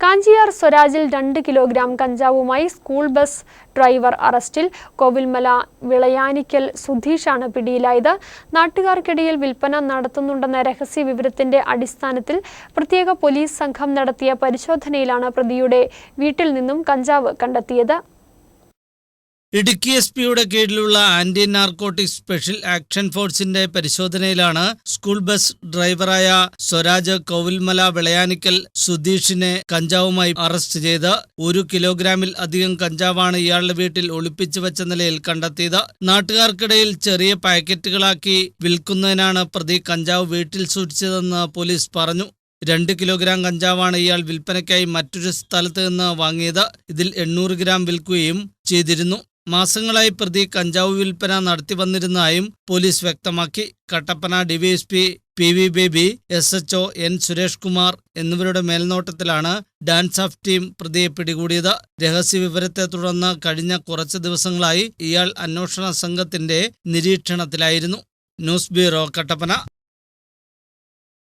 Kanchiyar സ്വരാജിൽ 2 kilogram കഞ്ചാവുമായി school bus driver അറസ്റ്റിൽ. കോവിൽമല വിളയാനിക്കൽ സുധീഷാണ് പിടിയിലായത്. നാട്ടുകാർക്കിടയിൽ വിൽപ്പന നടത്തുന്നുണ്ടെന്ന രഹസ്യ വിവരത്തിന്റെ അടിസ്ഥാനത്തിൽ പ്രത്യേക പോലീസ് സംഘം നടത്തിയ പരിശോധനയിലാണ് പ്രതിയുടെ വീട്ടിൽ നിന്നും കഞ്ചാവ് കണ്ടെത്തിയത്. ഇടുക്കി എസ്.പിയുടെ കീഴിലുള്ള ആന്റി നാർക്കോട്ടിക് സ്പെഷ്യൽ ആക്ഷൻ ഫോഴ്സിന്റെ പരിശോധനയിലാണ് സ്കൂൾ ബസ് ഡ്രൈവറായ സ്വരാജ് കോവിൽമല വിളയാനിക്കൽ സുധീഷിനെ കഞ്ചാവുമായി അറസ്റ്റ് ചെയ്ത്. 1 കിലോഗ്രാമിൽ അധികം കഞ്ചാവാണ് ഇയാളുടെ വീട്ടിൽ ഒളിപ്പിച്ചു വെച്ച നിലയിൽ കണ്ടെത്തിയത്. നാട്ടുകാർക്കിടയിൽ ചെറിയ പാക്കറ്റുകളാക്കി വിൽക്കുന്നതിനാണ് പ്രതി കഞ്ചാവ് വീട്ടിൽ സൂക്ഷിച്ചതെന്ന് പോലീസ് പറഞ്ഞു. 2 കിലോഗ്രാം കഞ്ചാവാണ് ഇയാൾ വിൽപ്പനയ്ക്കായി മറ്റൊരു സ്ഥലത്ത് നിന്ന് വാങ്ങിയത്. ഇതിൽ 800 ഗ്രാം വിൽക്കുകയും ചെയ്തിരുന്നു. മാസങ്ങളായി പ്രതി കഞ്ചാവ് വിൽപ്പന നടത്തി വന്നിരുന്നതായും പോലീസ് വ്യക്തമാക്കി. Kattappana DYSP P V. Baby, S H O. N. Suresh Kumar എന്നിവരുടെ മേൽനോട്ടത്തിലാണ് ഡാൻസ് ഓഫ് ടീം പ്രതിയെ പിടികൂടിയത്. രഹസ്യ വിവരത്തെ തുടർന്ന് കഴിഞ്ഞ കുറച്ച് ദിവസങ്ങളായി ഇയാൾ അന്വേഷണ സംഘത്തിന്റെ നിരീക്ഷണത്തിലായിരുന്നു. News bureau, Kattappana.